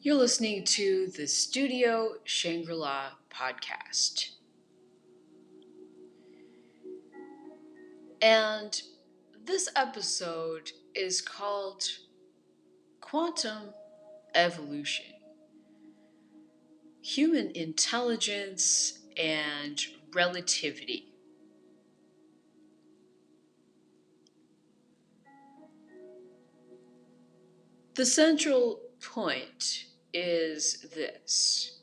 You're listening to the Studio Shangri-La podcast. And this episode is called Quantum Evolution, Human Intelligence and Relativity. The central point is this: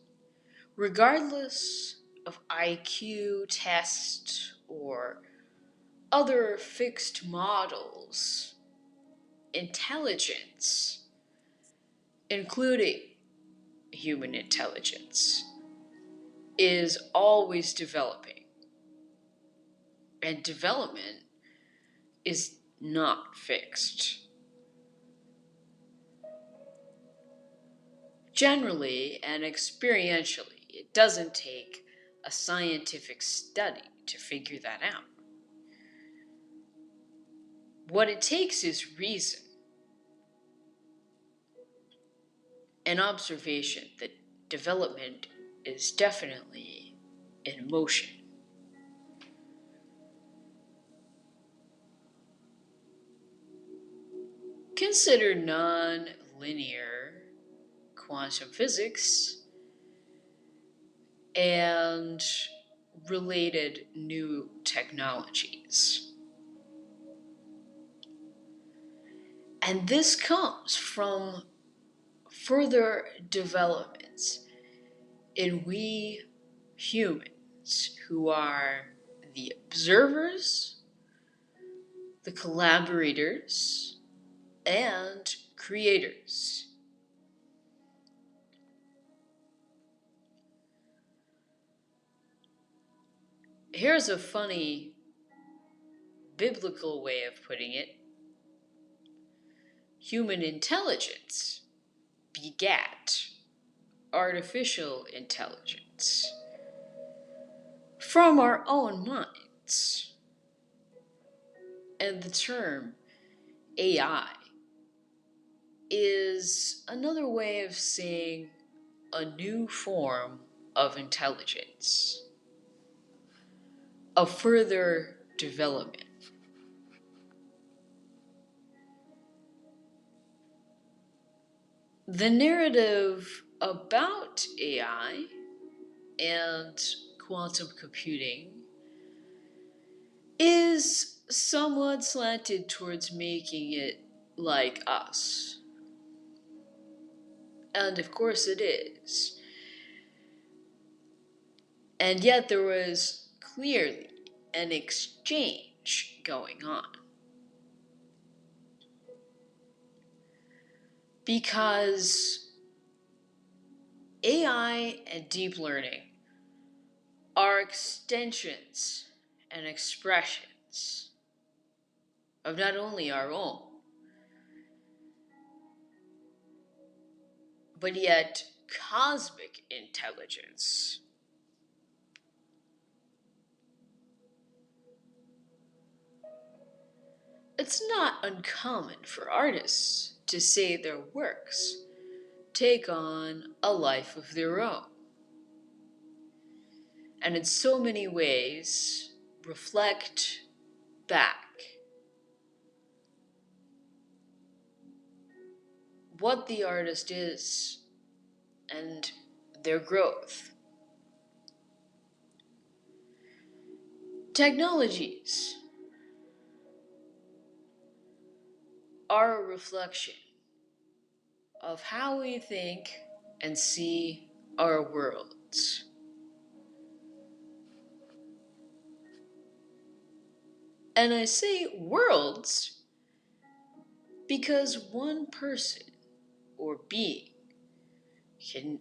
regardless of IQ tests or other fixed models, intelligence, including human intelligence, is always developing. And development is not fixed. Generally and experientially, it doesn't take a scientific study to figure that out. What it takes is reason, an observation that development is definitely in motion. Consider non-linear quantum physics and related new technologies. And this comes from further developments in we humans, who are the observers, the collaborators, and creators. Here's a funny biblical way of putting it. Human intelligence begat artificial intelligence from our own minds. And the term AI is another way of saying a new form of intelligence, a further development. The narrative about AI and quantum computing is somewhat slanted towards making it like us. And of course it is. And yet there was clearly an exchange going on. Because AI and deep learning are extensions and expressions of not only our own, but yet cosmic intelligence. It's not uncommon for artists to say their works take on a life of their own, and in so many ways reflect back what the artist is and their growth. Technologies are a reflection of how we think and see our worlds. And I say worlds because one person or being can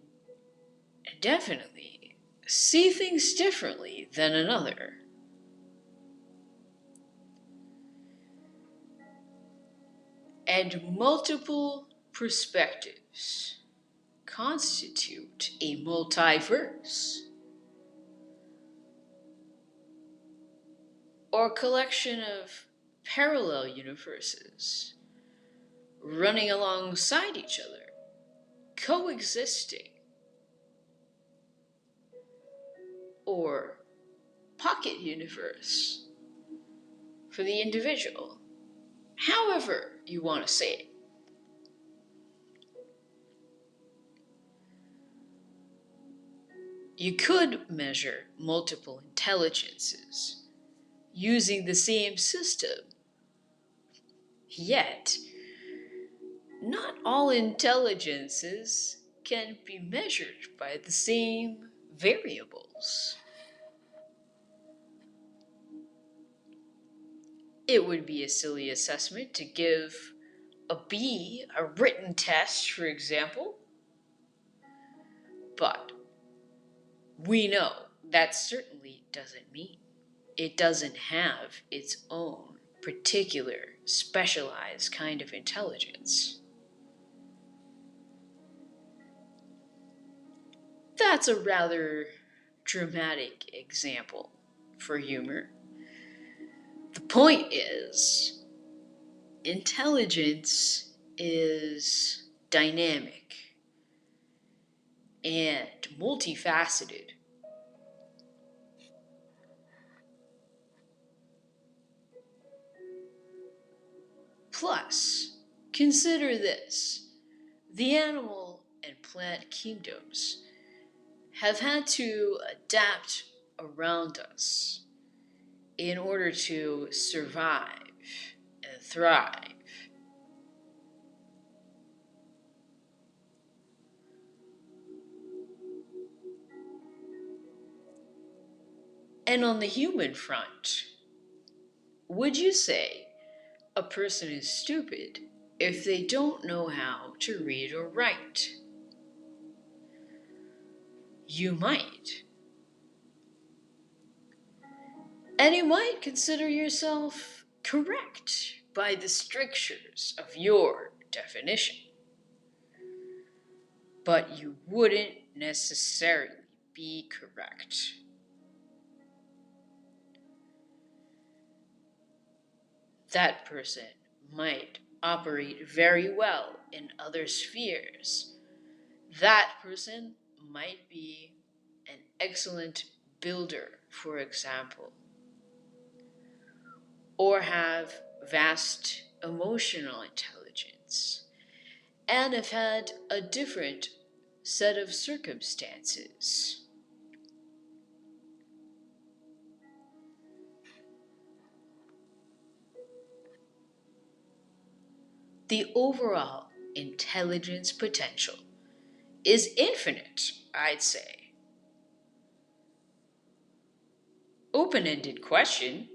definitely see things differently than another. And multiple perspectives constitute a multiverse, or collection of parallel universes running alongside each other. coexisting, or pocket universe for the individual, however you want to say it. You could measure multiple intelligences using the same system, yet, not all intelligences can be measured by the same variables. It would be a silly assessment to give a B a written test, for example, but we know that certainly doesn't mean it doesn't have its own particular, specialized kind of intelligence. That's a rather dramatic example for humor. The point is, intelligence is dynamic and multifaceted. Plus, consider this: the animal and plant kingdoms have had to adapt around us in order to survive and thrive. And on the human front, would you say a person is stupid if they don't know how to read or write? You might. And you might consider yourself correct by the strictures of your definition. But you wouldn't necessarily be correct. That person might operate very well in other spheres. That person might be an excellent builder, for example, or have vast emotional intelligence and have had a different set of circumstances. The overall intelligence potential is infinite, I'd say. Open-ended question.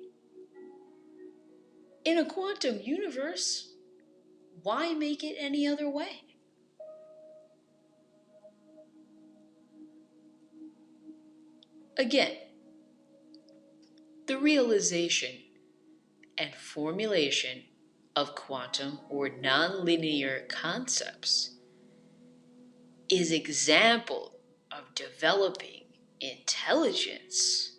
In a quantum universe, why make it any other way? Again, the realization and formulation of quantum or nonlinear concepts is example of developing intelligence.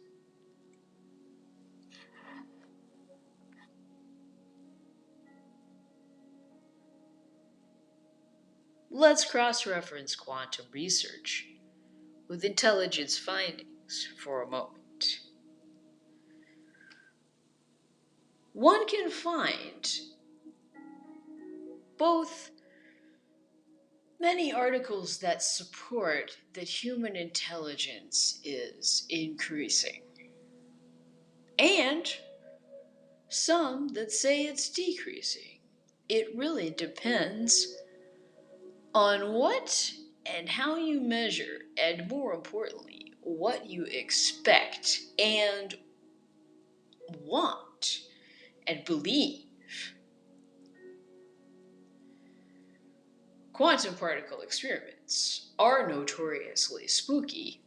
Let's cross-reference quantum research with intelligence findings for a moment. One can find both many articles that support that human intelligence is increasing, and some that say it's decreasing. It really depends on what and how you measure, and more importantly, what you expect and want and believe. Quantum particle experiments are notoriously spooky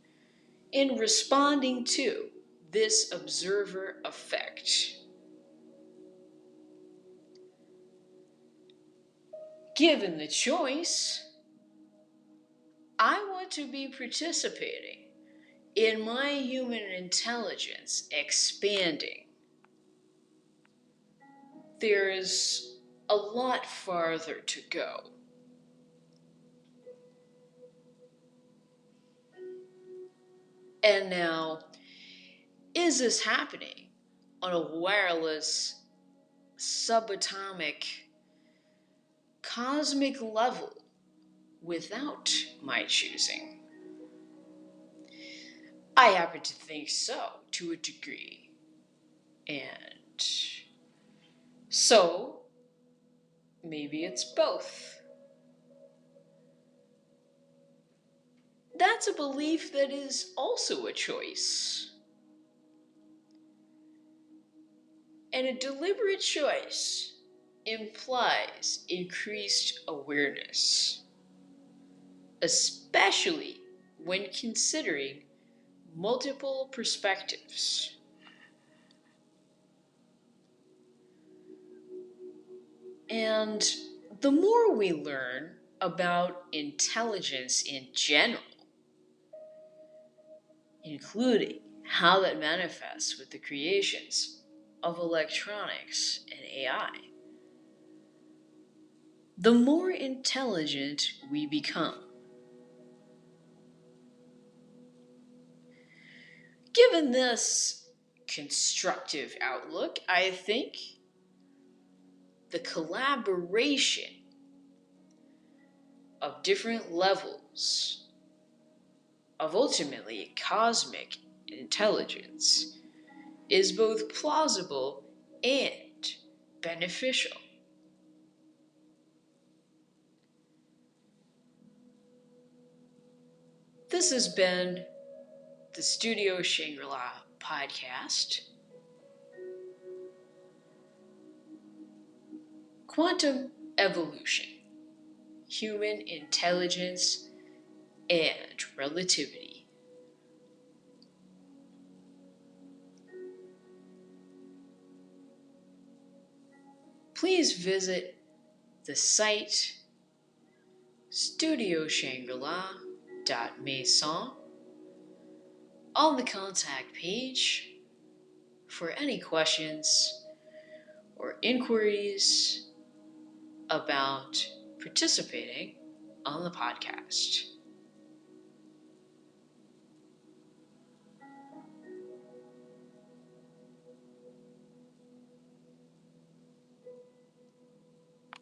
in responding to this observer effect. Given the choice, I want to be participating in my human intelligence expanding. There's a lot farther to go. And now, is this happening on a wireless, subatomic, cosmic level without my choosing? I happen to think so, to a degree. And so, maybe it's both. That's a belief that is also a choice. And a deliberate choice implies increased awareness, especially when considering multiple perspectives. And the more we learn about intelligence in general, including how that manifests with the creations of electronics and AI, the more intelligent we become. Given this constructive outlook, I think the collaboration of different levels of ultimately cosmic intelligence is both plausible and beneficial. This has been the Studio Shangri-La podcast, Quantum Evolution, Human Intelligence, and Relativity. Please visit the site studioshangri-la.maison on the contact page for any questions or inquiries about participating on the podcast.